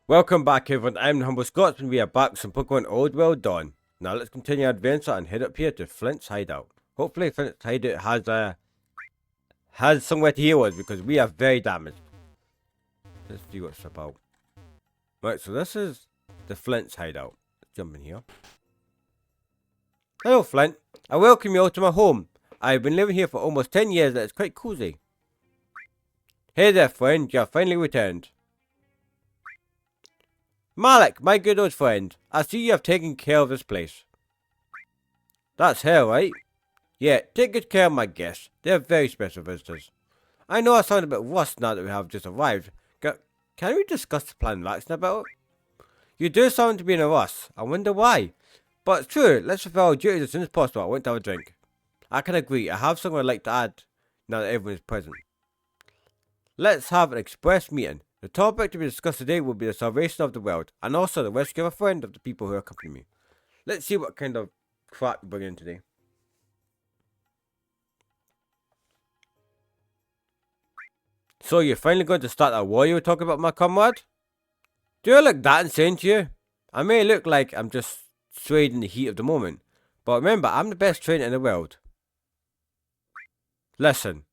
Welcome back everyone, I'm the Humble Scotsman. We are back with some Pokemon Old World Dawn. Now let's continue our adventure and head up here to Flint's hideout. Hopefully Flint's hideout has somewhere to heal us because we are very damaged. Let's see what's about. Right, so this is the Flint's hideout. Let's jump in here. Hello Flint, I welcome you all to my home. I've been living here for almost 10 years and it's quite cozy. Hey there friend, you have finally returned. Malik, my good old friend, I see you have taken care of this place. That's her, right? Yeah, take good care of my guests. They're very special visitors. I know I sound a bit rushed now that we have just arrived. Can we discuss the plan of action about it? You do sound to be in a rush. I wonder why. But it's true, let's fulfill our duties as soon as possible. I want to have a drink. I can agree. I have something I'd like to add now that everyone is present. Let's have an express meeting. The topic to be discussed today will be the salvation of the world, and also the rescue of a friend of the people who accompany me. Let's see what kind of crap we bring in today. So you're finally going to start a war you were talking about, my comrade? Do I look that insane to you? I may look like I'm just swayed in the heat of the moment, but remember, I'm the best trainer in the world. Listen,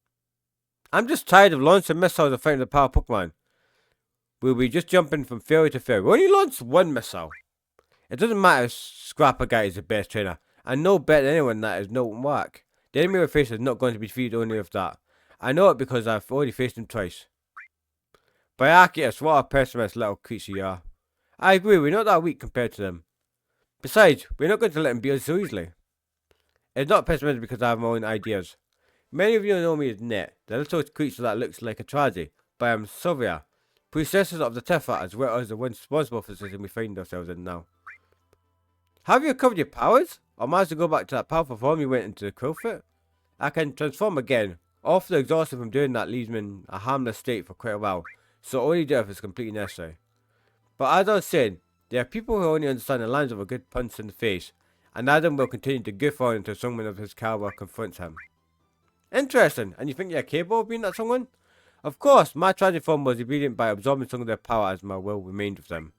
I'm just tired of launching missiles and fighting the power Pokemon. We'll be just jumping from fairy to fairy. We only launched one missile. It doesn't matter if Scrapper Guy is the best trainer. I know better than anyone that is no work. The enemy we face is not going to be defeated only with that. I know it because I've already faced him twice. By Arceus, what a pessimist little creature you are. I agree, we're not that weak compared to them. Besides, we're not going to let him beat us so easily. It's not pessimism because I have my own ideas. Many of you know me as Net, the little creature that looks like a tragedy, but I am Sylvia, princesses of the Tifa, as well as the one responsible for the system we find ourselves in now. Have you recovered your powers? Or managed to go back to that powerful form you went into the Quillfit? I can transform again. Off the exhaustion from doing that leaves me in a harmless state for quite a while, so only do it if it's completely necessary. But as I was saying, there are people who only understand the lines of a good punch in the face, and Adam will continue to goof on until someone of his caliber confronts him. Interesting, and you think you're capable of being that someone? Of course, my tragic form was obedient by absorbing some of their power as my will remained with them.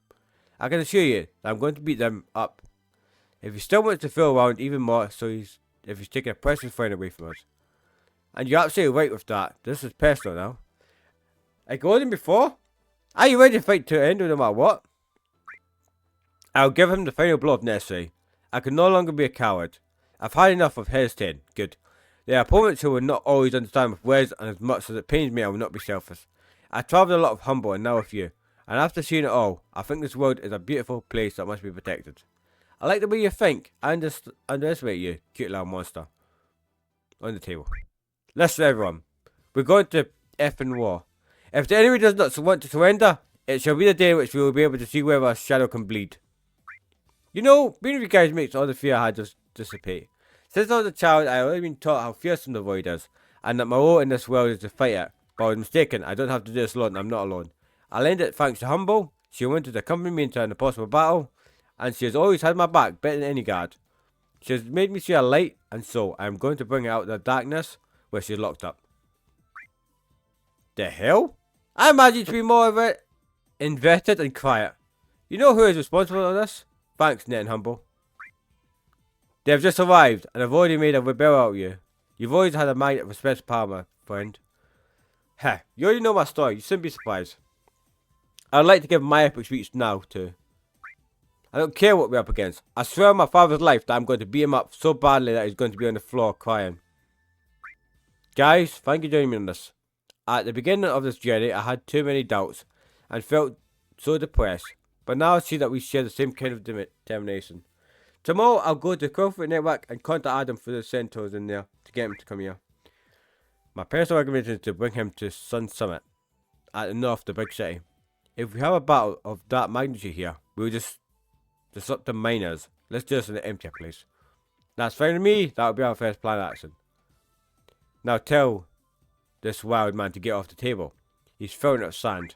I can assure you that I'm going to beat them up. If he still wants to fool around even more, if he's taking a precious friend away from us. And you're absolutely right with that. This is personal now. Like Gordon before? Are you ready to fight to the end no matter what? I'll give him the final blow if necessary. I can no longer be a coward. I've had enough of hesitating. Good. There are opponents who will not always understand with words, and as much as it pains me, I will not be selfish. I travelled a lot of Humble and now with you. And after seeing it all, I think this world is a beautiful place that must be protected. I like the way you think. I underestimate you, cute little monster. On the table. Listen everyone. We're going to effing war. If the enemy does not want to surrender, it shall be the day in which we will be able to see whether our shadow can bleed. You know, being with you guys makes all the fear I had just dissipate. Since I was a child, I have already been taught how fearsome the void is, and that my role in this world is to fight it. But I was mistaken, I don't have to do this alone, I'm not alone. I'll end it thanks to Humble. She wanted to accompany me into an impossible battle, and she has always had my back better than any guard. She has made me see a light, and so I am going to bring her out of the darkness where she is locked up. The hell? I imagine you to be more of it inverted and quiet. You know who is responsible for this? Thanks, Net and Humble. They have just arrived, and have already made a rebel out of you. You've always had a magnet for special power, my friend. Heh, you already know my story, you shouldn't be surprised. I'd like to give my epic speech now, too. I don't care what we're up against. I swear on my father's life that I'm going to beat him up so badly that he's going to be on the floor crying. Guys, thank you for joining me on this. At the beginning of this journey, I had too many doubts, and felt so depressed. But now I see that we share the same kind of determination. Tomorrow I'll go to the Quillfit Network and contact Adam for the centaurs in there to get him to come here. My personal recommendation is to bring him to Sun Summit at the north of the big city. If we have a battle of that magnitude here, we'll just disrupt the miners. Let's do this in an emptier place. That's fine with me. That'll be our first plan of action. Now tell this wild man to get off the table. He's throwing up sand.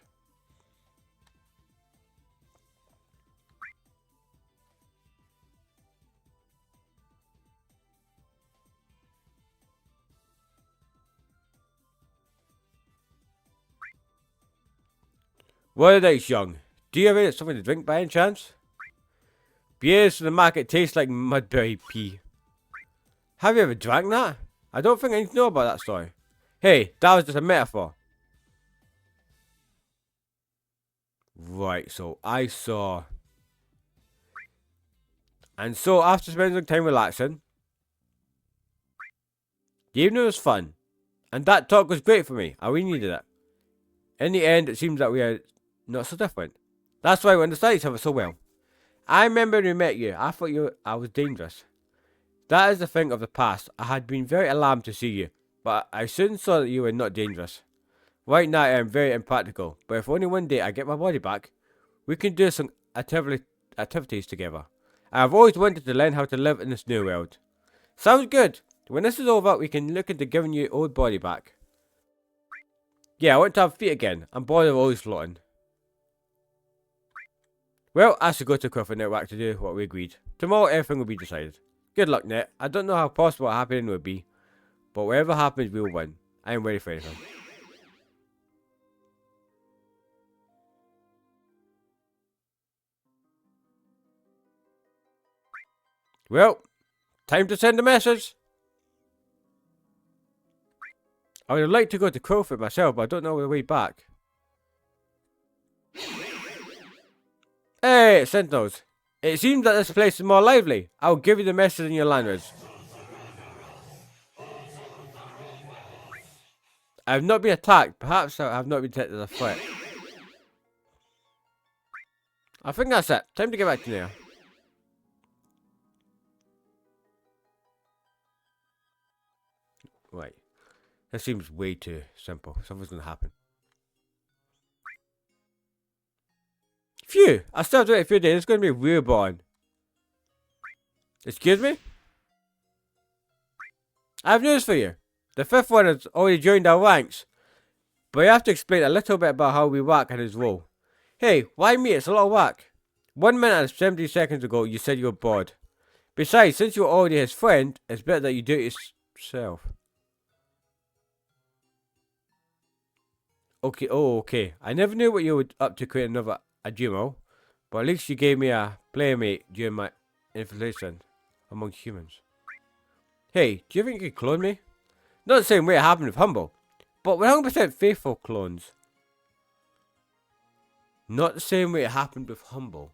What are they, young? Do you have something to drink by any chance? Beers from the market taste like mudberry pea. Have you ever drank that? I don't think I need to know about that story. Hey, that was just a metaphor. Right, so I saw... And so after spending some time relaxing, the evening was fun. And that talk was great for me. I really needed it. In the end, it seems that we are not so different. That's why we understand each other so well. I remember when we met you, I thought I was dangerous. That is the thing of the past. I had been very alarmed to see you, but I soon saw that you were not dangerous. Right now I am very impractical, but if only one day I get my body back, we can do some activities together. I have always wanted to learn how to live in this new world. Sounds good. When this is over, we can look into giving you your old body back. Yeah, I want to have feet again. I'm bored of always floating. Well, I should go to Clifford Network to do what we agreed. Tomorrow everything will be decided. Good luck, Net. I don't know how possible a happening will be, but whatever happens, we will win. I am ready for anything. Well, time to send a message. I would like to go to Crowfoot myself, but I don't know the way back. Hey, Sentinels. It seems that this place is more lively. I'll give you the message in your language. I have not been attacked. Perhaps I have not been detected as a threat. I think that's it. Time to get back to there. Right. That seems way too simple. Something's gonna happen. Phew! I still have to wait a few days. It's gonna be real boring. Excuse me? I have news for you. The fifth one has already joined our ranks. But I have to explain a little bit about how we work and his role. Hey, why me? It's a lot of work. 1 minute and 70 seconds ago, you said you were bored. Besides, since you're already his friend, it's better that you do it yourself. Okay, okay. I never knew what you were up to creating another Ajumo, but at least you gave me a playmate during my infiltration among humans. Hey, do you think you could clone me? Not the same way it happened with Humble, but 100% faithful clones. Not the same way it happened with Humble.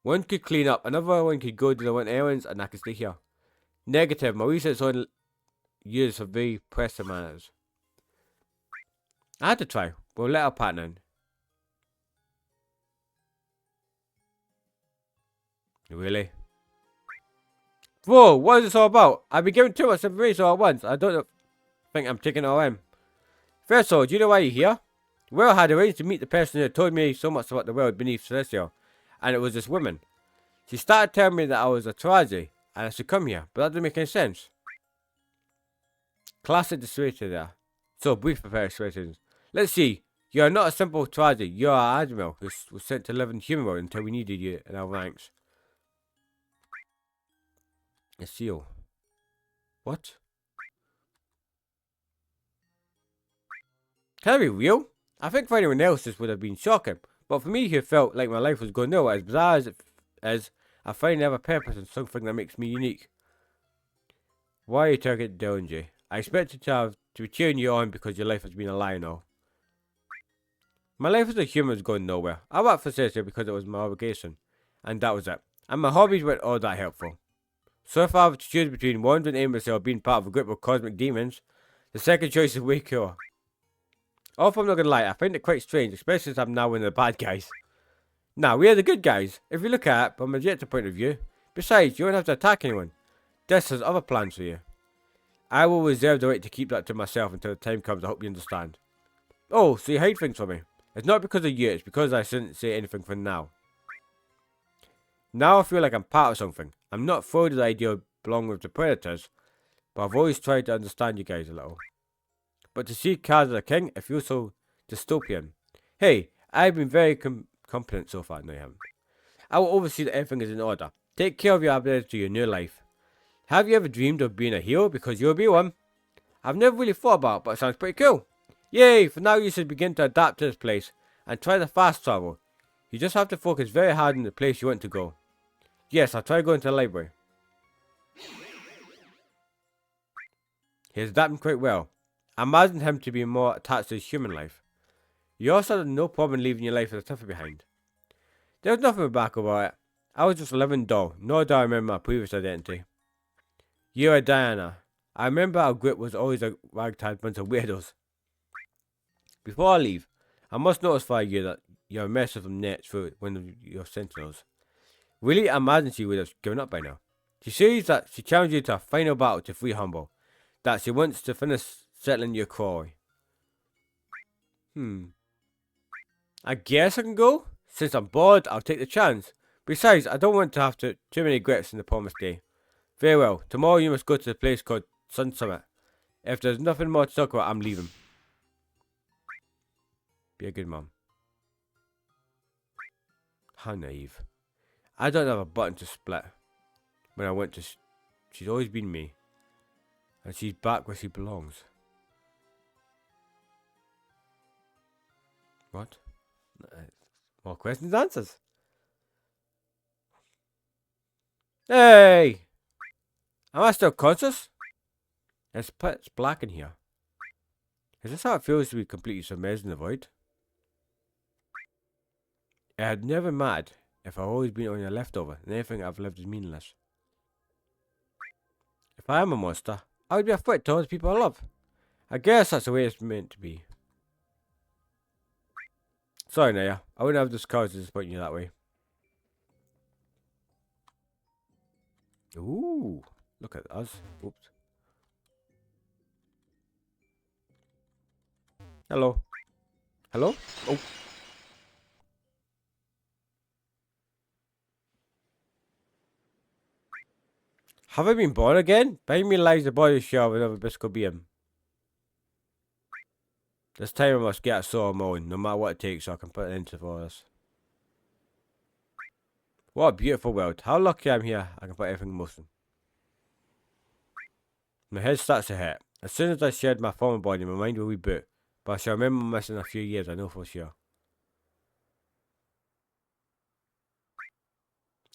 One could clean up, another one could go do the one errands, and I could stay here. Negative, my research on use of very pressing manners. I had to try. We'll let our partner in. Really? Whoa, what is this all about? I've been given too much information all at once. I don't think I'm taking it all in. First of all, do you know why you're here? Well, I had arranged to meet the person who told me so much about the world beneath Celestial, and it was this woman. She started telling me that I was a Taraji, and I should come here, but that didn't make any sense. Classic dissuader there. So, brief preparations. Let's see. You are not a simple Taraji. You are Admiral who was sent to live in human world until we needed you in our ranks. A seal. What? Can I be real? I think for anyone else this would have been shocking, but for me who felt like my life was going nowhere, as bizarre as it is, I finally have a purpose and something that makes me unique. Why are you talking to Dylan? I expected to be cheering you on because your life has been a lie and all. My life as a human was going nowhere. I worked for Celestial because it was my obligation, and that was it. And my hobbies weren't all that helpful. So if I have to choose between wandering aimlessly or being part of a group of cosmic demons, the second choice is way cooler. Also, I'm not gonna lie, I find it quite strange, especially since I'm now one of the bad guys. Now, we are the good guys, if you look at it from a objective point of view. Besides, you don't have to attack anyone. This has other plans for you. I will reserve the right to keep that to myself until the time comes. I hope you understand. Oh, so you hide things from me. It's not because of you, it's because I shouldn't say anything for now. Now I feel like I'm part of something. I'm not thrilled at the idea of belonging with the Predators, but I've always tried to understand you guys a little. But to see Kaz as a king, it feels so dystopian. Hey, I've been very competent so far. No, you haven't. I will oversee that everything is in order. Take care of your ability to your new life. Have you ever dreamed of being a hero? Because you'll be one. I've never really thought about it, but it sounds pretty cool. Yay! For now you should begin to adapt to this place and try the fast travel. You just have to focus very hard on the place you want to go. Yes, I'll try going to the library. He's adapting quite well. I imagine him to be more attached to his human life. You also had no problem leaving your life as a Tiffy behind. There was nothing back about it. I was just a living doll, nor do I remember my previous identity. You are Diana. I remember our group was always a ragtag bunch of weirdos. Before I leave, I must notify you that you're a mess of them nets through one of your sentinels. Really, I imagine she would have given up by now. She says that she challenged you to a final battle to free Humble, that she wants to finish settling your quarry. I guess I can go? Since I'm bored, I'll take the chance. Besides, I don't want to have too many regrets in the promised day. Very well, tomorrow you must go to the place called Sun Summit. If there's nothing more to talk about, I'm leaving. Be a good mom. How naive. I don't have a button to split. When I went to... She's always been me. And she's back where she belongs. What? More questions and answers. Hey! Am I still conscious? It's pitch black in here. Is this how it feels to be completely submerged in the void? It had never mattered if I've always been only a leftover, and anything I've lived is meaningless. If I am a monster, I would be a threat to all the people I love. I guess that's the way it's meant to be. Sorry, Naya. I wouldn't have discouraged disappointing you that way. Ooh, look at us. Oops. Hello. Hello? Oh. Have I been born again? Behind me lies the body shell of another Bisco being. This time I must get a sore mowing, no matter what it takes, so I can put an end to all this. What a beautiful world. How lucky I'm here. I can put everything in motion. My head starts to hurt. As soon as I shed my former body, my mind will reboot. But I shall remember missing a few years, I know for sure.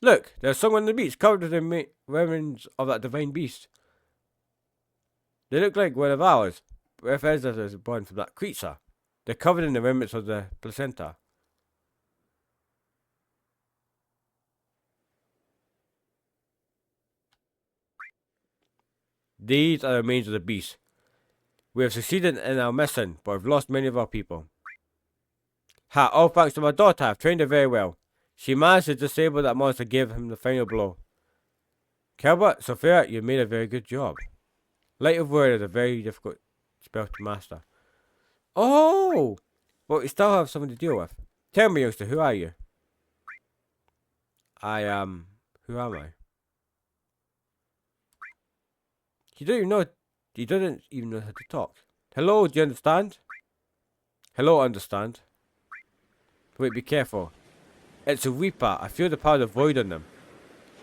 Look, there's someone on the beach covered in the remnants of that divine beast. They look like one of ours, but if Ezra is born from that creature, they're covered in the remnants of the placenta. These are the remains of the beast. We have succeeded in our mission, but we've lost many of our people. Ha, all thanks to my daughter, I've trained her very well. She managed to disable that monster, gave him the final blow. Calbert, Sophia, you made a very good job. Light of Word is a very difficult spell to master. Oh! But we still have something to deal with. Tell me, youngster, who are you? I am... Who am I? He doesn't even know how to talk. Hello, do you understand? Hello, understand. Wait, be careful. It's a Reaper. I feel the power of the void on them.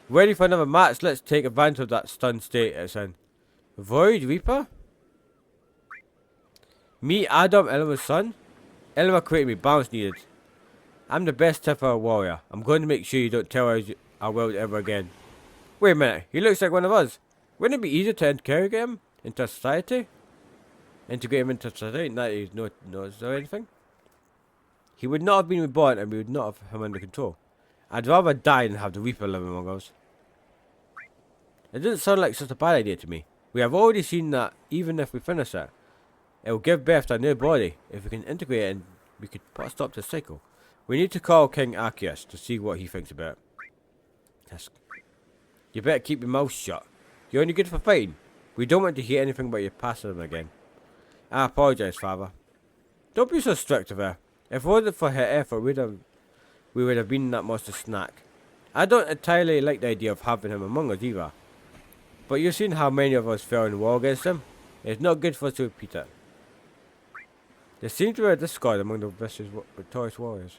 Ready for another match? Let's take advantage of that stunned state it's in. Void Reaper? Me, Adam, Elma's son? Elma created me, balance needed. I'm the best Tifa warrior. I'm going to make sure you don't tell us our world ever again. Wait a minute, he looks like one of us. Wouldn't it be easier to integrate him into society? Integrate him into society, not he's knows or anything? He would not have been reborn and we would not have him under control. I'd rather die than have the Reaper live among us. It doesn't sound like such a bad idea to me. We have already seen that even if we finish it, it will give birth to a new body. If we can integrate it, and we could put a stop to the cycle. We need to call King Arceus to see what he thinks about it. Yes. You better keep your mouth shut. You're only good for fighting. We don't want to hear anything about your past of him again. I apologize, Father. Don't be so strict of her. If it wasn't for her effort, we would have been that monster's snack. I don't entirely like the idea of having him among us either. But you've seen how many of us fell in war against him. It's not good for us to repeat it. There seems to be a discord among the victorious warriors.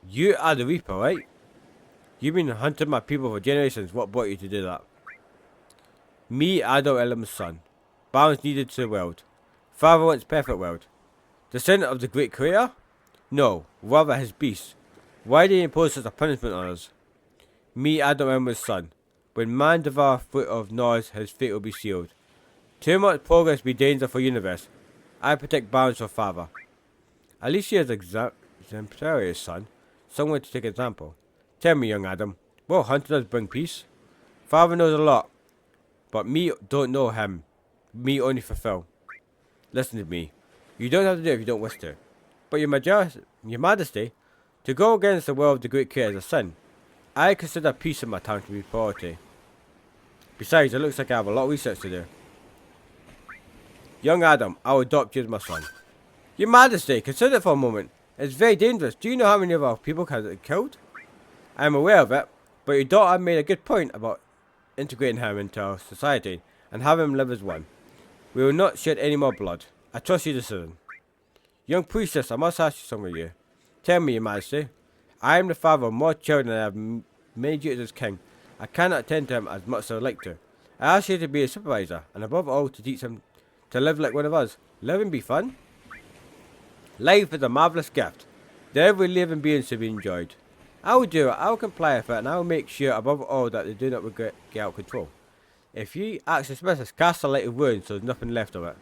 You are the Reaper, right? You've been hunting my people for generations. What brought you to do that? Me, Adam Elam's son. Balance needed to the world. Father wants perfect world. Descendant of the great creator? No, rather his beast. Why did he impose such a punishment on us? Me, Adam Elam's son. When man devour fruit of knowledge, his fate will be sealed. Too much progress be danger for universe. I protect balance for father. At least he is exemplary, son. Someone to take example. Tell me, young Adam, what hunting does bring peace? Father knows a lot, but me don't know him. Me only fulfill. Listen to me. You don't have to do it if you don't wish to. But your majesty, to go against the will of the great creator is a sin. I consider peace in my time to be priority. Besides, it looks like I have a lot of research to do. Young Adam, I will adopt you as my son. Your majesty, consider it for a moment. It's very dangerous. Do you know how many of our people can get killed? I am aware of it, but your daughter made a good point about integrating him into our society and having him live as one. We will not shed any more blood. I trust your decision. Young priestess, I must ask you something of you. Tell me, your majesty. I am the father of more children than I have many duties as king. I cannot attend to him as much as I would like to. I ask you to be a supervisor, and above all to teach him to live like one of us. Live and be fun. Life is a marvellous gift. Every living being should be enjoyed. I will do it, I will comply with it, and I will make sure above all that they do not get out of control. If you act suspicious, cast a light of ruin so there's nothing left of it.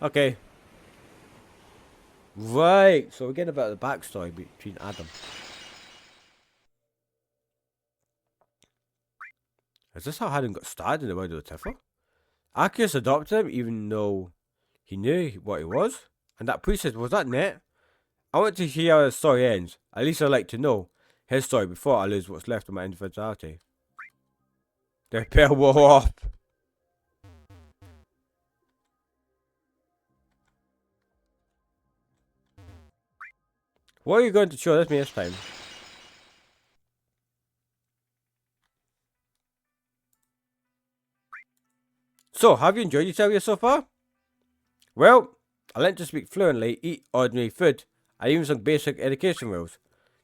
Okay. Right, so we're getting about the backstory between Adam. Is this how Adam got started in the world of the Tifa? Arceus adopted him even though he knew what he was? And that priestess, was that net? I want to hear how the story ends. At least I'd like to know his story before I lose what's left of my individuality. The pair wore up. What are you going to show me this time? So, have you enjoyed yourself here so far? Well, I learned to speak fluently, eat ordinary food, and even some basic education rules.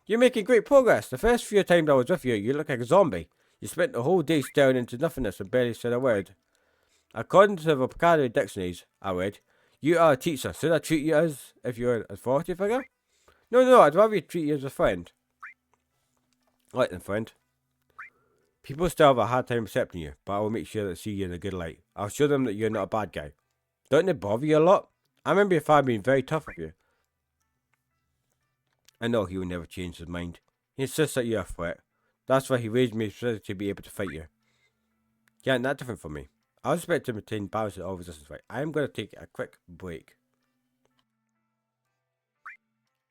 You're making great progress. The first few times I was with you, you looked like a zombie. You spent the whole day staring into nothingness and barely said a word. According to the vocabulary dictionaries I read, you are a teacher. Should I treat you as if you were an authority figure? No, I'd rather you treat you as a friend. Like them, friend. People still have a hard time accepting you, but I will make sure they see you in a good light. I'll show them that you're not a bad guy. Don't they bother you a lot? I remember your father being very tough with you. I know he will never change his mind. He insists that you're a threat. That's why he raised me to be able to fight you. Yeah, not different from me. I was expected to maintain balance in all resistance fight. I am going to take a quick break.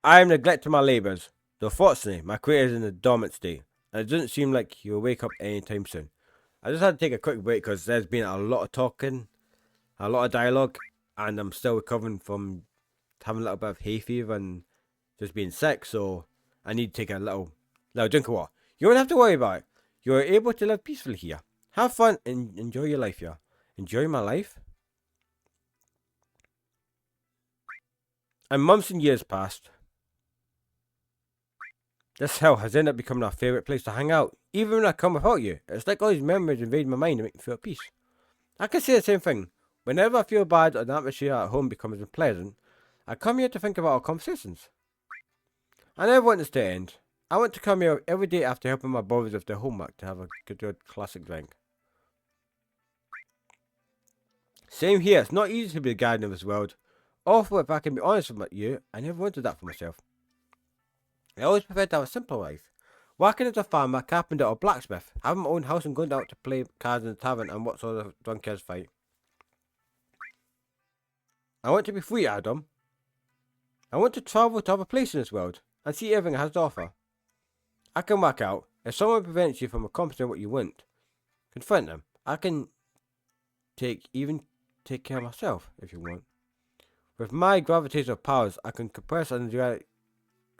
I am neglecting my labours. Though fortunately, my creator is in a dormant state, and it doesn't seem like he will wake up anytime soon. I just had to take a quick break because there's been a lot of talking, a lot of dialogue, and I'm still recovering from having a little bit of hay fever and just being sick, so I need to take a little drink of water. You don't have to worry about it. You are able to live peacefully here. Have fun and enjoy your life here. Enjoy my life? And months and years passed. This hill has ended up becoming our favourite place to hang out. Even when I come without you, it's like all these memories invade my mind and make me feel at peace. I can say the same thing. Whenever I feel bad or the atmosphere at home becomes unpleasant, I come here to think about our conversations. I never want this to end. I want to come here every day after helping my brothers with their homework to have a good classic drink. Same here, it's not easy to be the guardian of this world. Although if I can be honest with you, I never wanted that for myself. I always preferred to have a simpler life. Working as a farmer, carpenter or blacksmith, having my own house and going out to play cards in the tavern and watch all the drunkards fight. I want to be free, Adam. I want to travel to other places in this world and see everything it has to offer. I can work out if someone prevents you from accomplishing what you want. Confront them. I can take care of myself if you want. With my gravitational powers, I can compress an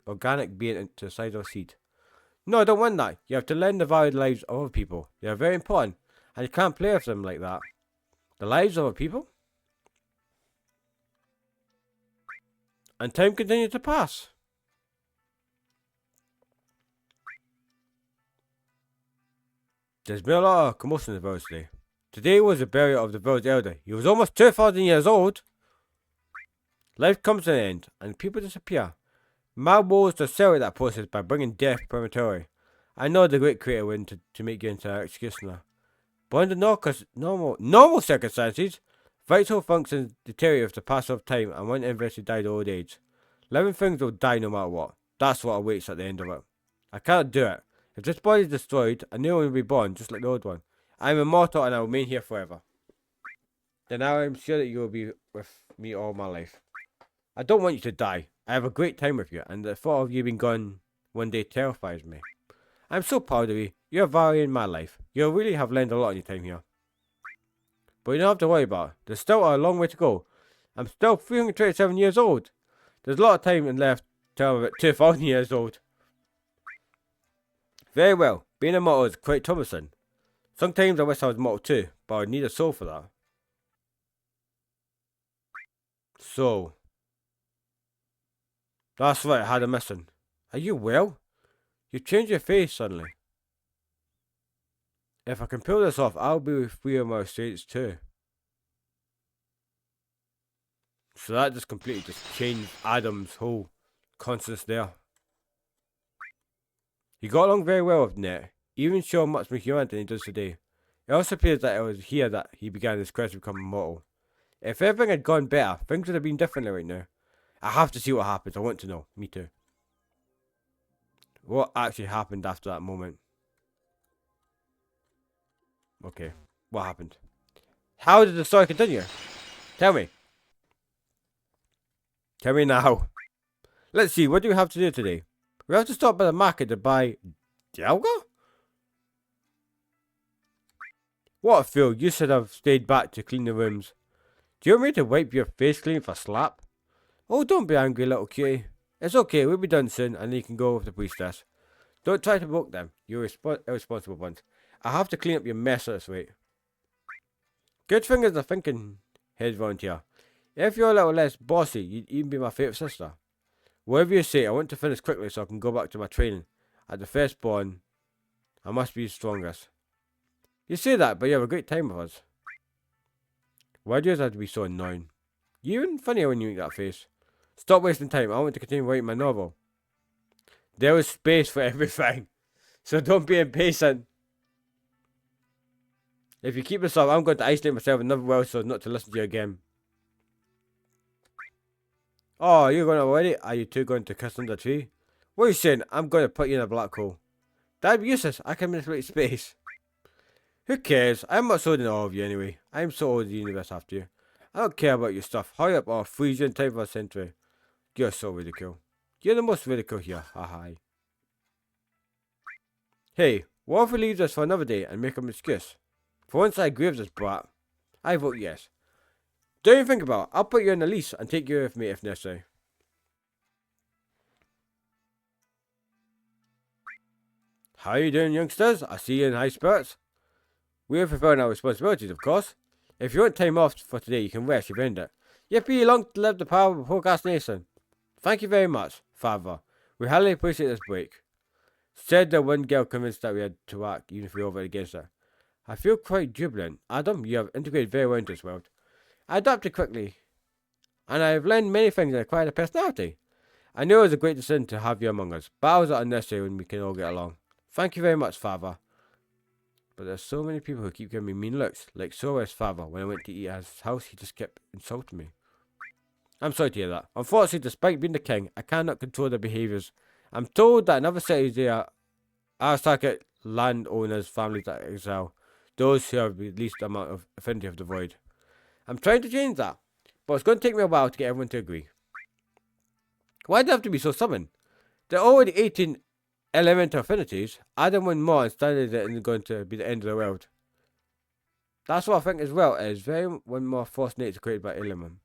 organic being into the size of a seed. No, I don't want that. You have to learn the valued lives of other people. They are very important, and you can't play with them like that. The lives of other people? And time continues to pass. There's been a lot of commotion in the world today. Today was the burial of the village elder. He was almost 2,000 years old. Life comes to an end, and people disappear. My goal is to celebrate that process by bringing death prematurely. I know the great creator wanted to make you into an executioner. But under normal circumstances, vital functions deteriorate with the passage of time, and one eventually dies of old age. Living things will die no matter what. That's what awaits at the end of it. I cannot do it. If this body is destroyed, a new one will be born, just like the old one. I am immortal and I will remain here forever. Then I am sure that you will be with me all my life. I don't want you to die. I have a great time with you, and the thought of you being gone one day terrifies me. I'm so proud of you. You're valuing my life. You really have learned a lot in your time here. But you don't have to worry about it. There's still a long way to go. I'm still 327 years old. There's a lot of time left till I'm about 2,000 years old. Very well. Being immortal is quite troublesome. Sometimes I wish I was immortal too, but I would need a soul for that. So. That's right, I had a missing. Are you well? You changed your face suddenly. If I can pull this off, I'll be free of my states too. So that just completely changed Adam's whole conscience there. He got along very well with Net, even showing much more humanity than he does today. It also appears that it was here that he began his quest to become immortal. If everything had gone better, things would have been differently right now. I have to see what happens. I want to know. Me too. What actually happened after that moment? Okay. What happened? How did the story continue? Tell me. Tell me now. Let's see. What do we have to do today? We have to stop by the market to buy Dialga? What a fool. You should have stayed back to clean the rooms. Do you want me to wipe your face clean for slap? Oh, don't be angry, little cutie. It's okay, we'll be done soon, and you can go with the priestess. Don't try to provoke them. You're irresponsible ones. I have to clean up your mess this way. Good thing is a thinking head volunteer. If you're a little less bossy, you'd even be my favourite sister. Whatever you say, I want to finish quickly so I can go back to my training. At the firstborn, I must be the strongest. You say that, but you have a great time with us. Why do you have to be so annoying? You're even funnier when you make that face. Stop wasting time. I want to continue writing my novel. There is space for everything. So don't be impatient. If you keep this up, I'm going to isolate myself in another world so as not to listen to you again. Oh, you're going already? Are you two going to kiss under the tree? What are you saying? I'm going to put you in a black hole. That'd be useless. I can manipulate space. Who cares? I'm much older than all of you anyway. I'm so old the universe after you. I don't care about your stuff. Hurry up or I'll freeze you in time for a century. You're so ridicule. You're the most ridicule here. Haha. Hey, what if we leave this for another day and make an excuse? For once I agree with this brat. I vote yes. Don't even think about it. I'll put you on the lease and take you with me if necessary. How are you doing, youngsters? I see you in high spirits. We have fulfilled our responsibilities, of course. If you want time off for today, you can rest. You've earned it. Yippee, long to live the power of procrastination. Thank you very much, Father. We highly appreciate this break. Said the one girl convinced that we had to act, even if we voted against her. I feel quite jubilant. Adam, you have integrated very well into this world. I adapted quickly, and I have learned many things and acquired a personality. I knew it was a great decision to have you among us. Battles are unnecessary when we can all get along. Thank you very much, Father. But there's so many people who keep giving me mean looks, like Sora's father. When I went to eat at his house, he just kept insulting me. I'm sorry to hear that. Unfortunately, despite being the king, I cannot control their behaviours. I'm told that in other cities there are aristocratic landowners, families that excel, those who have the least amount of affinity of the void. I'm trying to change that, but it's going to take me a while to get everyone to agree. Why do they have to be so stubborn? There are already 18 elemental affinities. Adding one more and standing it isn't going to be the end of the world. That's what I think as well, is very one more forced nature created by Illiman.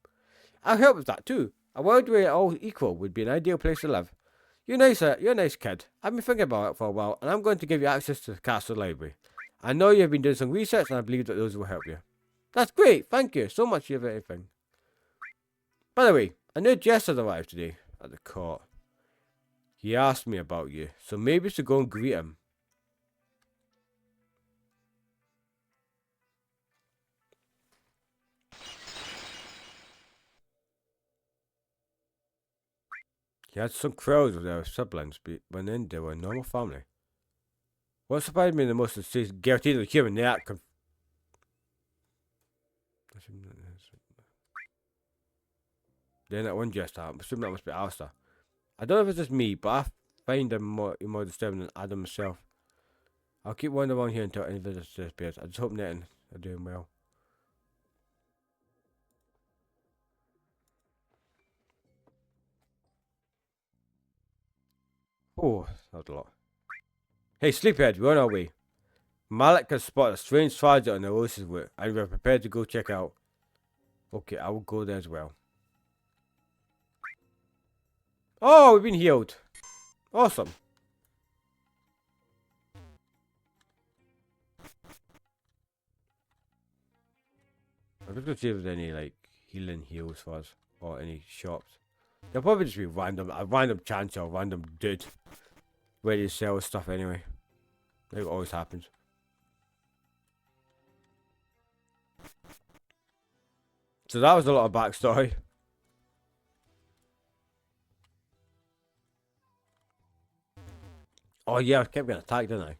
I'll help with that too. A world where all equal would be an ideal place to live. You're a nice kid. I've been thinking about it for a while, and I'm going to give you access to the castle library. I know you've been doing some research, and I believe that those will help you. That's great, thank you so much for everything. By the way, a new jester arrived today at the court. He asked me about you, so maybe we should go and greet him. He had some crows with their siblings, but when in they were a normal family. What surprised me the most is he's guaranteed the human that can. Then that one just happened. I assume that must be Alistair. I don't know if it's just me, but I find him more disturbing than Adam himself. I'll keep wandering around here until any visitors disappears. I just hope Netting are doing well. Oh, that was a lot. Hey, Sleepyhead, we're on our way. Malik has spotted a strange strategy on the Oasis route, and we're prepared to go check out. Okay, I will go there as well. Oh, we've been healed. Awesome. I'm just gonna see if there's any like healing heals for us or any shops. They'll probably just be a random chance or random dude ready to sell stuff anyway. Like it always happens. So that was a lot of backstory. Oh yeah, I kept getting attacked, didn't I?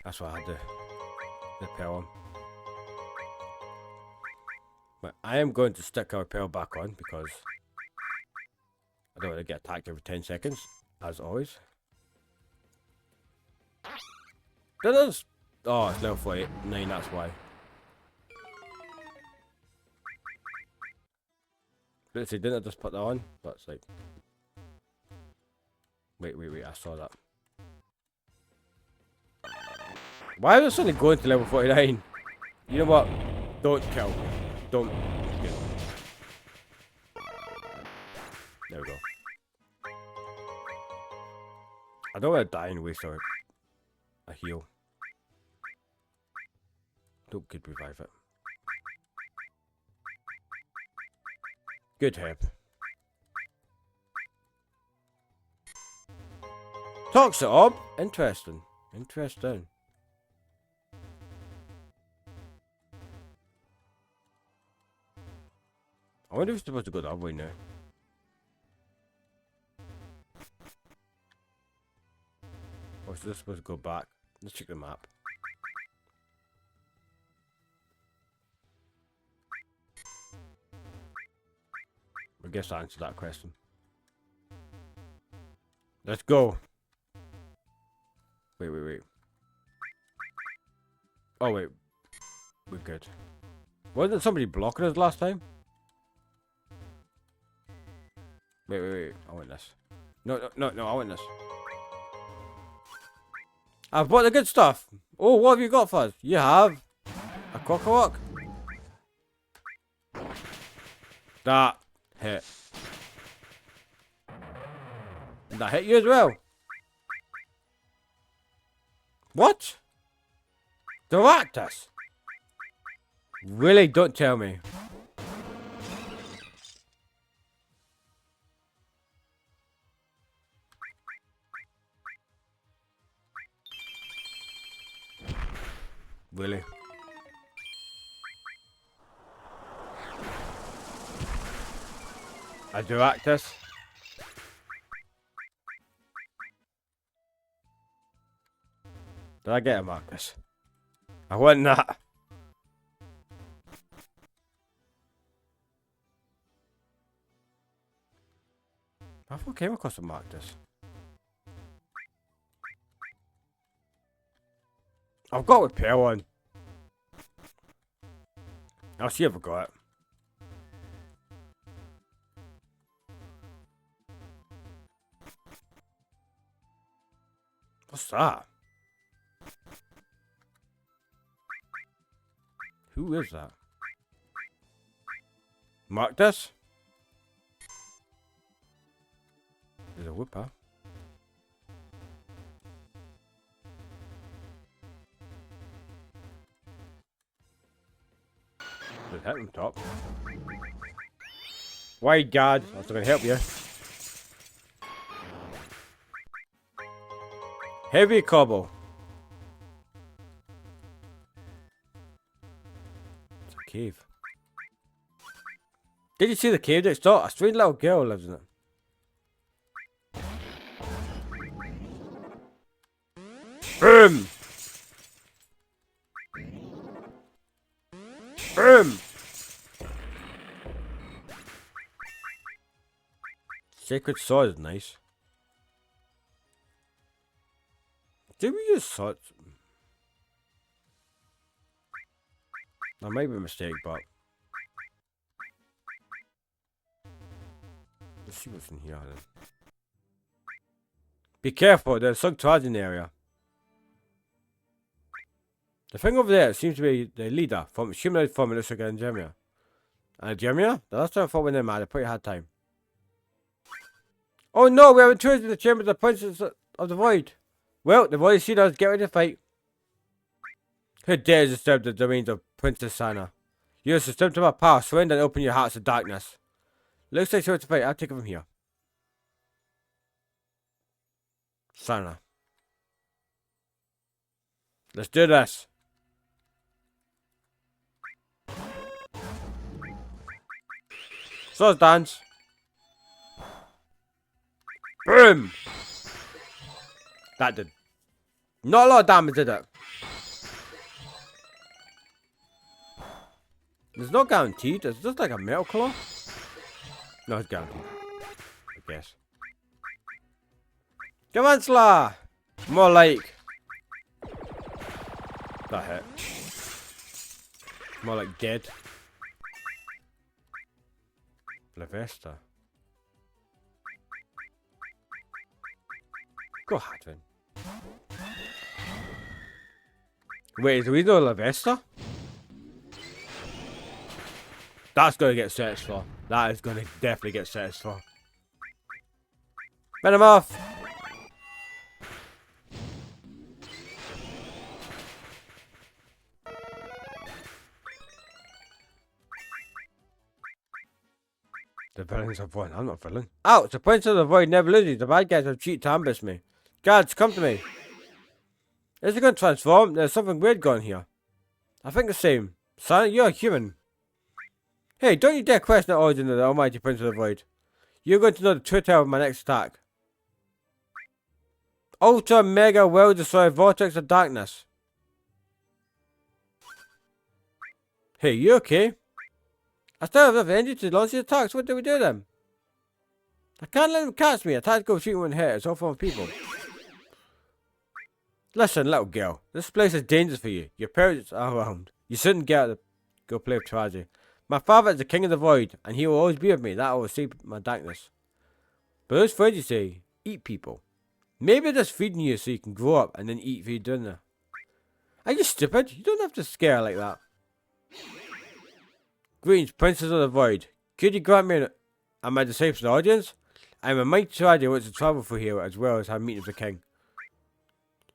That's why I had the pearl on. But I am going to stick our pearl back on because I don't want to get attacked every 10 seconds, as always. That is. Oh, it's level 49, that's why. Let's see, didn't I just put that on? That's like. Wait, I saw that. Why is it suddenly going to level 49? You know what? Don't kill. Don't. There we go. I don't want to die and waste a heal. Don't could revive it. Good help. Toxic orb? Interesting. Interesting. I wonder if it's supposed to go that way now. Or is this supposed to go back? Let's check the map. I guess I answered that question. Let's go. Wait. Oh wait. We're good. Wasn't somebody blocking us last time? Wait. I want this. No, I want this. I've bought the good stuff. Oh, what have you got for us? You have a cockawalk. That hit. That hit you as well. What? Daractus? Really? Don't tell me. Really? A Daractus? Did I get a Marcus? I want that. I thought I came across a Marcus. I've got repair one. I'll see if I got it. What's that? Who is that? Mark this? There's a whipper. There's hit on top. Wide guard. That's not gonna help you. Heavy cobble. cave. Did you see the cave next door? A strange little girl lives in it. Boom! Boom! Sacred sword is nice. Did we use swords? That might be a mistake, but let's see what's in here then. Be careful, there's some trash in the area. The thing over there seems to be the leader from humanoid form. It looks like an Gemia. And Gemia? The last time I fought with them, I had a pretty hard time. Oh no, we have intruded in the chamber of the Princess of the Void. Well, they've already seen us. Get ready to fight. Who dares disturb the domains of Princess Sana? You have sustained to my power. Surrender and open your hearts to darkness. Looks like so to fight. I'll take it from here. Sana. Let's do this. Swords dance. Boom! That did not a lot of damage, did it? It's not guaranteed. It's just like a metal claw. No, it's guaranteed. I guess. Come on, Slaw! More like. That hit. More like dead. Lavesta. Go Hadwin. Wait, do we know Lavesta? That's gonna get searched for. That is gonna definitely get searched for. Let him off! The villains have won. I'm not a villain. Ouch! The Prince of the Void never loses. The bad guys have cheated to ambush me. Guards, come to me. Is it going to transform? There's something weird going here. I think the same. Son, you're a human. Hey, don't you dare question the origin of the almighty Prince of the Void. You're going to know the true tale of my next attack. Ultra Mega World Destroyer Vortex of Darkness. Hey, you okay? I still have enough energy to launch the attacks. What do we do then? I can't let them catch me. A tactical shooting wouldn't hurt. It's all for people. Listen, little girl. This place is dangerous for you. Your parents are around. You shouldn't go play with Taraji. My father is the king of the void, and he will always be with me. That will save my darkness. But those friends you say, eat people. Maybe they're just feeding you so you can grow up and then eat for your dinner. Are you stupid? You don't have to scare her like that. Greetings, Princess of the Void. Could you grant me and my disciples an audience? I am a mighty Taraji who wants to travel through here as well as have meetings with the king.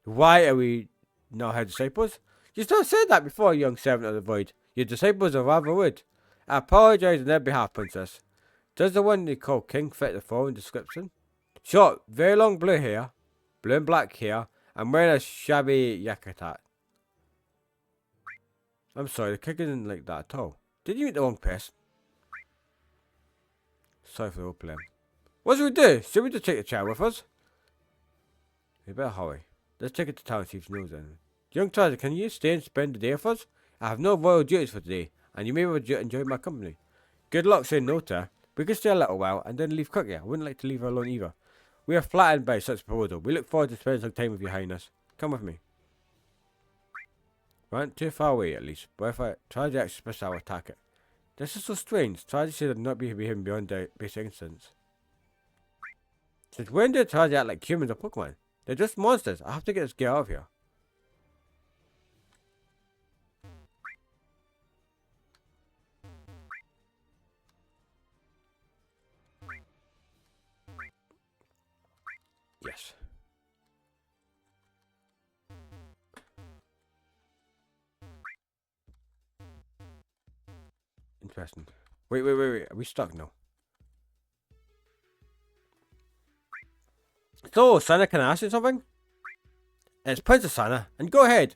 Why are we not her disciples? You still said that before, young servant of the Void. Your disciples are rather rude. I apologize on their behalf, Princess. Does the one they call King fit the following description? Short, very long blue hair, blue and black hair, and wearing a shabby yakatat. I'm sorry, the king isn't like that at all. Did you meet the wrong person? Sorry for the old plan. What should we do? Should we just take the child with us? We better hurry. Let's take it to town and see if she knows anything. Young Taraji, can you stay and spend the day with us? I have no royal duties for today, and you may enjoy my company. Good luck saying no to her. We could stay a little while and then leave quickly. I wouldn't like to leave her alone either. We are flattened by such a proposal. We look forward to spending some time with your highness. Come with me. We aren't too far away at least, but if I try to extra special, I'll attack it. This is so strange. Taraji should not be behaving beyond the basic instance. Since when did Taraji act like humans or Pokemon? They're just monsters. I have to get this girl out of here. Yes. Interesting. Wait. Are we stuck now? So, Sana, can I ask you something? It's Princess Sana, and go ahead.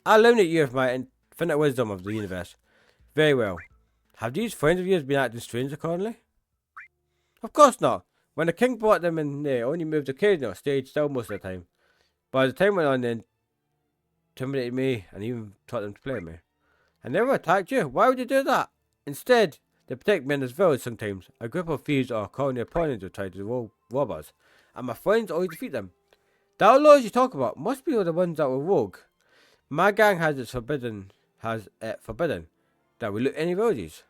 I'll illuminate you with my infinite wisdom of the universe. Very well. Have these friends of yours been acting strange accordingly? Of course not. When the king brought them in, they only moved occasionally or stayed still most of the time. But as the time went on, they intimidated me and even taught them to play with me. I never attacked you. Why would you do that? Instead, they protect me in this village sometimes. A group of thieves or colony opponents will try to rob us, and my friends always defeat them. The outlaws you talk about must be the ones that were rogue. My gang has it forbidden that we loot any villages.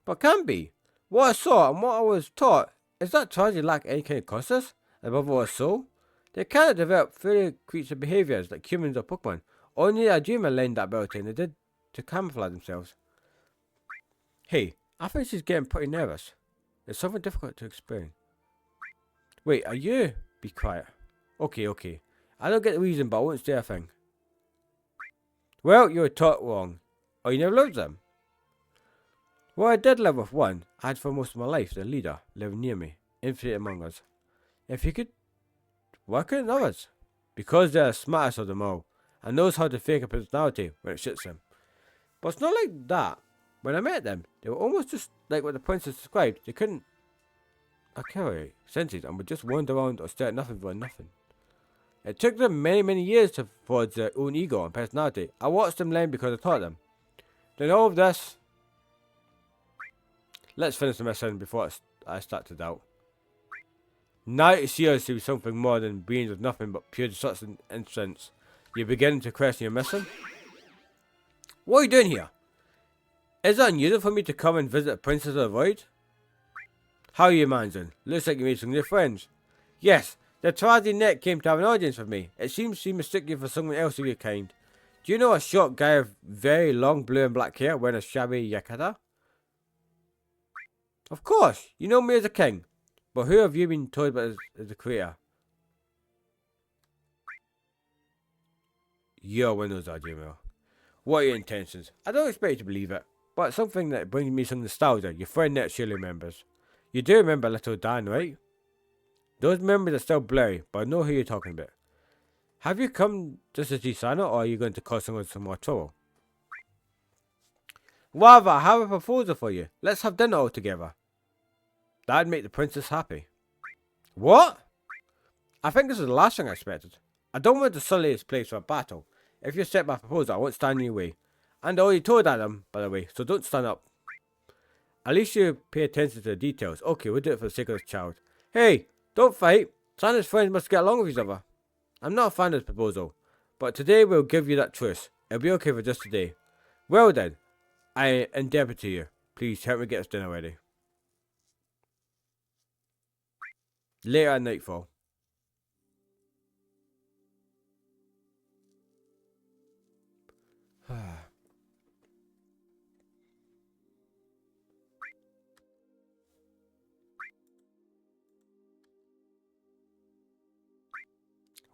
But can't be. What I saw and what I was taught is that tragedy lack any kind of conscience, above all a soul. They cannot develop fully creature behaviours like humans or Pokemon. Only a dreamer learned that ability and they did to camouflage themselves. Hey, I think she's getting pretty nervous. It's something difficult to explain. Wait, are you? Be quiet. Okay. I don't get the reason, but I won't say a thing. Well, you were taught wrong. Or you never loved them. Well, I did live with one. I had for most of my life, the leader, living near me, infinite among us. If he could, why couldn't others? Because they're the smartest of them all, and knows how to fake a personality when it shits them. But it's not like that. When I met them, they were almost just like what the princess described. They couldn't articulate senses and would just wander around or stare at nothing for nothing. It took them many years to forge their own ego and personality. I watched them learn because I taught them. Then all of this. Let's finish the mission before I start to doubt. Now to see us to be something more than beings with nothing but pure destruction and insolence, you're beginning to question your mission? What are you doing here? Is it unusual for me to come and visit the Princess of the Void? How are you managing? Looks like you made some new friends. Yes, the Trazi Net came to have an audience with me. It seems she mistook you for someone else of your kind. Do you know a short guy with very long blue and black hair wearing a shabby yakata? Of course, you know me as a king. But who have you been told about as the creator? Your windows are, Gmail. What are your intentions? I don't expect you to believe it, but it's something that brings me some nostalgia. Your friend Net surely remembers. You do remember little Dan, right? Those memories are still blurry, but I know who you're talking about. Have you come just to see Santa, or are you going to cause someone some more trouble? Rather, I have a proposal for you. Let's have dinner all together. That'd make the princess happy. What? I think this is the last thing I expected. I don't want to sully this place for a battle. If you accept my proposal, I won't stand in your way. And I already told Adam, by the way, so don't stand up. At least you pay attention to the details. Okay, we'll do it for the sake of this child. Hey, don't fight. Santa's friends must get along with each other. I'm not a fan of this proposal, but today we'll give you that truce. It'll be okay for just today. Well then, I endeavour to you. Please help me get this dinner ready. Later at nightfall.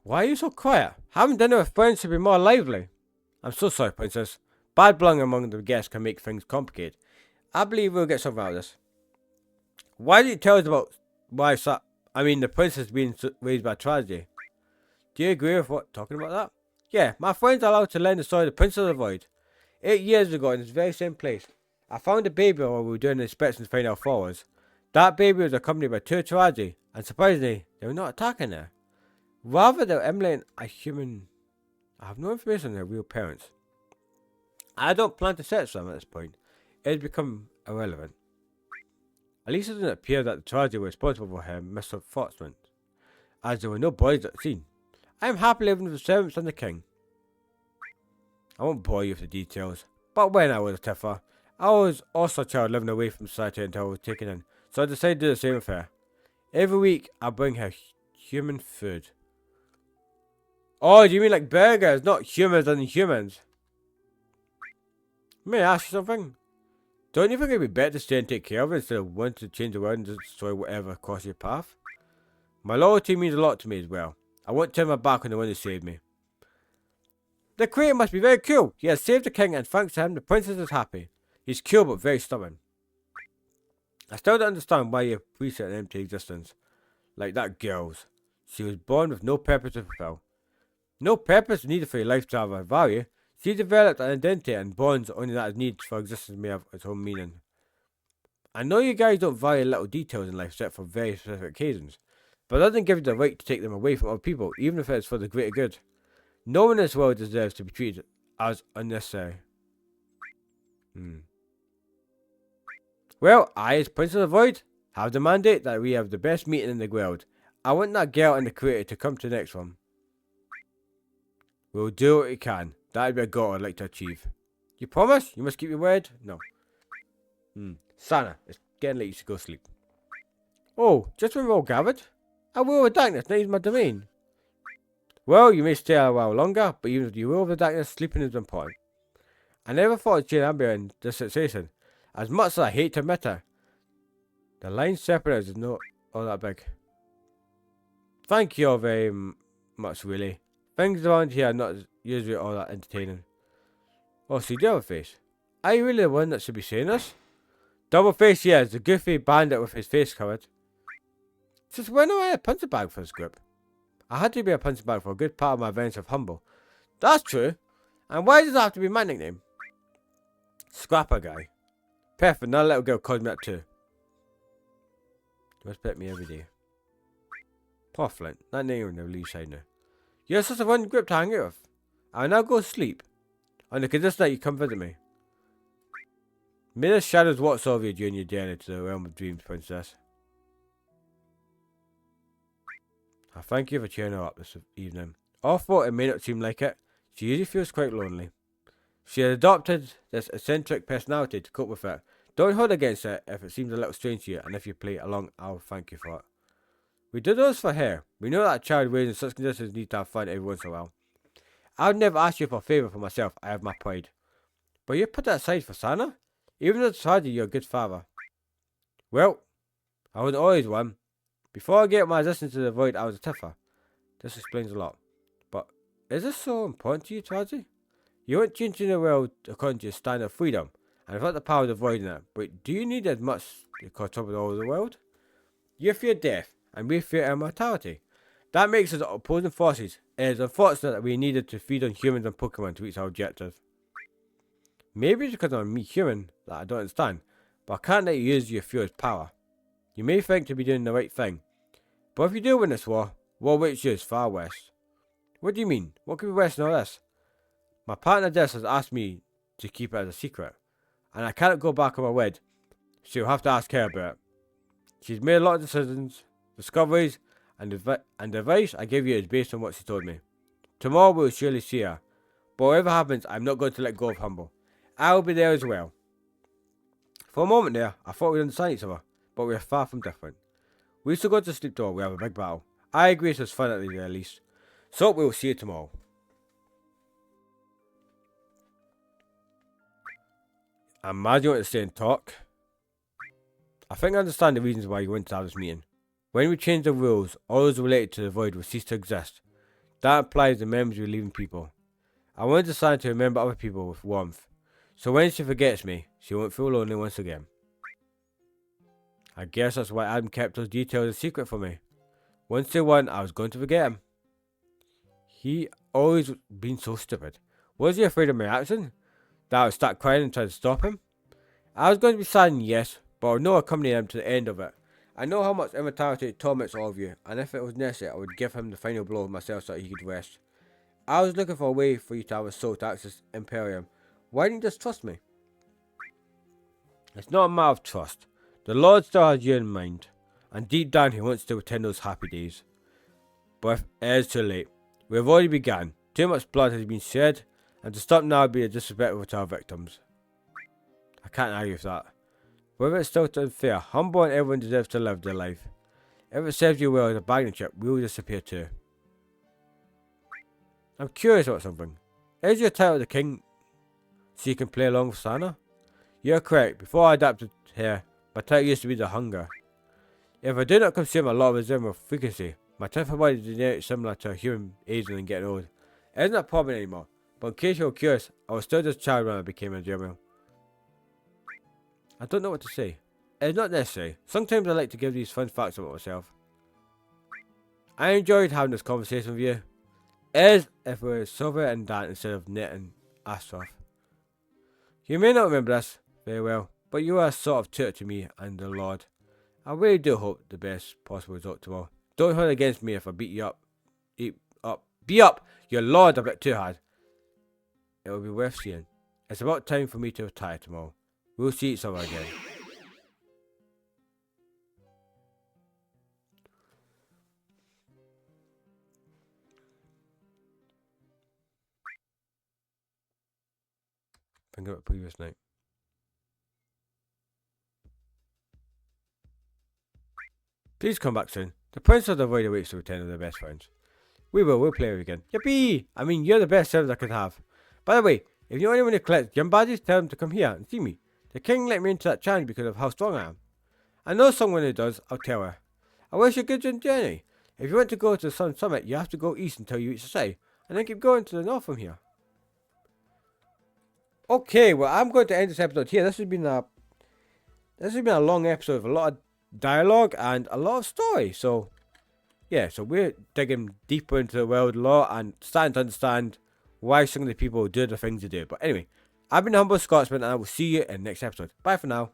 Why are you so quiet? Having dinner with friends should be more lively. I'm so sorry, Princess. Bad blood among the guests can make things complicated. I believe we'll get something out of this. Why did you tell us about the princess being raised by tragedy? Do you agree with talking about that? Yeah, my friends are allowed to learn the story of the Princess of the Void. 8 years ago in this very same place, I found a baby while we were doing an inspection to find our followers. That baby was accompanied by 2 tragedy, and surprisingly, they were not attacking her. Rather, they were emulating a human. I have no information on their real parents. I don't plan to search them at this point. It has become irrelevant. At least it doesn't appear that the tragedy were responsible for her misfortune, as there were no bodies at the scene. I am happy living with the servants and the king. I won't bore you with the details, but when I was a Tifa, I was also a child living away from society until I was taken in, so I decided to do the same with her. Every week, I bring her human food. Oh, do you mean like burgers, not humans and humans? May I ask you something? Don't you think it'd be better to stay and take care of it instead of wanting to change the world and destroy whatever crosses your path? My loyalty means a lot to me as well. I won't turn my back on the one who saved me. The creator must be very cool. He has saved the king, and thanks to him, the princess is happy. He's cool but very stubborn. I still don't understand why you appreciate an empty existence. Like that girl's. She was born with no purpose to fulfill. No purpose needed for your life to have a value. She developed an identity and bonds only that is needed for existence may have its own meaning. I know you guys don't value little details in life except for very specific occasions, but that doesn't give you the right to take them away from other people, even if it's for the greater good. No one in this world deserves to be treated as unnecessary. Well, I, as Prince of the Void, have the mandate that we have the best meeting in the world. I want that girl and the creator to come to the next one. We'll do what we can. That'd be a goal I'd like to achieve. You promise? You must keep your word? No. Sana, it's getting late, you should go sleep. Oh, just when we're all gathered? A will of darkness, not even my domain. Well, you may stay a while longer, but even if you will of the darkness, sleeping is important. I never thought of Jane Amber in this situation, as much as I hate to admit it. The line separates is not all that big. Thank you all very much, really. Things around here are not usually all that entertaining. Oh, so you do have a face. Are you really the one that should be saying this? Double face, yes, the goofy bandit with his face covered. Since when am I a punching bag for this group? I had to be a punching bag for a good part of my adventure of Humble. That's true. And why does that have to be my nickname? Scrapper guy. Perfect, now little girl calls me that too. You must pet me every day. Poor Flint, that name will never leave side now. You're such a fun group to hang out with. I'll now go sleep. On the condition that you come visit me. May the shadows watch over you during your journey to the realm of dreams, princess. I thank you for cheering her up this evening. Although it may not seem like it, she usually feels quite lonely. She has adopted this eccentric personality to cope with it. Don't hold against it if it seems a little strange to you, and if you play along, I'll thank you for it. We did those for her. We know that a child raised in such conditions needs to have fun every once in a while. I would never ask you for a favour for myself, I have my pride. But you put that aside for Sana? Even though it's harder, you're a good father. Well, I wasn't always one. Before I get my existence to the void, I was a Tiffer. This explains a lot. But is this so important to you, Taji? You want changing the world according to your standard of freedom, and I've got the power of avoiding it, but do you need as much to catch up with all of the world? You fear death, and we fear immortality. That makes us opposing forces. It is unfortunate that we needed to feed on humans and Pokemon to reach our objective. Maybe it's because I'm a human that I don't understand, but I can't let you use your fear as power. You may think to be doing the right thing, but if you do win this war which is far west. What do you mean? What could be worse than all this? My partner Jess has asked me to keep it as a secret, and I cannot go back on my word, so you'll have to ask her about it. She's made a lot of decisions, discoveries, and the advice I give you is based on what she told me. Tomorrow we'll surely see her, but whatever happens, I'm not going to let go of Humble. I'll be there as well. For a moment there, I thought we'd understand each other, but we're far from different. We still go to sleep though, we have a big battle. I agree it was fun at the very least. So we'll see you tomorrow. I imagine you want to stay and talk. I think I understand the reasons why you want to have this meeting. When we change the rules, all those related to the void will cease to exist. That implies the memories we leave in people. I wanted Sana to remember other people with warmth, so when she forgets me, she won't feel lonely once again. I guess that's why Adam kept those details a secret from me. Once day one, I was going to forget him. He always been so stupid. Was he afraid of my action? That I would start crying and try to stop him? I was going to be saddened, yes, but I would not accompany him to the end of it. I know how much immortality torments all of you, and if it was necessary, I would give him the final blow myself so that he could rest. I was looking for a way for you to have a soul to access Imperium. Why didn't you just trust me? It's not a matter of trust. The Lord still has you in mind, and deep down he wants to attend those happy days. But it is too late. We have already begun. Too much blood has been shed, and to stop now would be a disrespectful to our victims. I can't argue with that. Whether it's still unfair, Humble and everyone deserves to live their life. If it serves you well as a bargaining chip, we will disappear too. I'm curious about something. Is your title the king so you can play along with Sana? You're correct. Before I adapted here, my title used to be the Hunger. If I do not consume a lot of resentment with frequency, my temper body degenerates similar to a human aging and getting old. It isn't a problem anymore, but in case you're curious, I was still just a child when I became a German. I don't know what to say. It's not necessary. Sometimes I like to give these fun facts about myself. I enjoyed having this conversation with you. As if we were silver and that instead of knitting Astaroth. You may not remember this very well, but you are a sort of tutor to me and the Lord. I really do hope the best possible result tomorrow. Don't hold it against me if I beat you up. Beat up your Lord a bit too hard. It will be worth seeing. It's about time for me to retire tomorrow. We'll see each other again. Think about previous night. Please come back soon. The Prince of the Void awaits to return with their best friends. We'll play again. Yippee! I mean, you're the best servant I could have. By the way, if you know anyone who collects gem badges, tell them to come here and see me. The king let me into that challenge because of how strong I am. I know someone who does, I'll tell her. I wish you a good journey. If you want to go to the Sun Summit, you have to go east until you reach the city, and then keep going to the north from here. Okay, well, I'm going to end this episode here. This has been a long episode with a lot of dialogue and a lot of story. So, yeah, so we're digging deeper into the world a lot and starting to understand why some of the people do the things they do. But anyway, I've been the Humble Scotsman, and I will see you in the next episode. Bye for now.